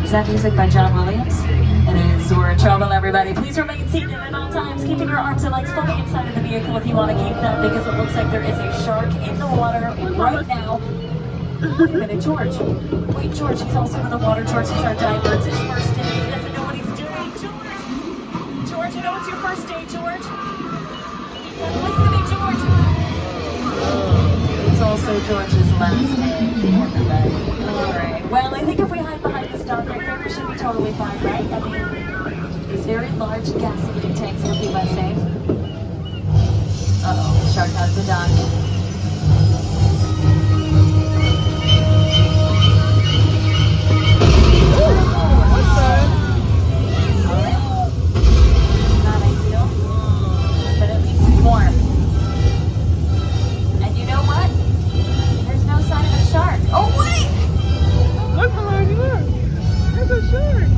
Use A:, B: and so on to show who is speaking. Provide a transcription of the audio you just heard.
A: Is that music by John Williams? It is. We're in trouble, everybody. Please remain seated at all times, keeping your arms and legs fully inside of the vehicle if you want to keep them, because it looks like there is a shark in the water right now. Wait a minute, George. Wait, George, he's also in the water. George, he's our diver. It's his first day. He doesn't know what he's doing. George! George, you know it's your first day, George? Listen to me, George. It's also George's last day, everybody. Alright. Well, I think if we hide behind this dog right there, we should be totally fine, right? I mean, these very large gas-eating tanks will keep us safe. Uh-oh, the shark has the dog.
B: Look behind you, look! There's a shark!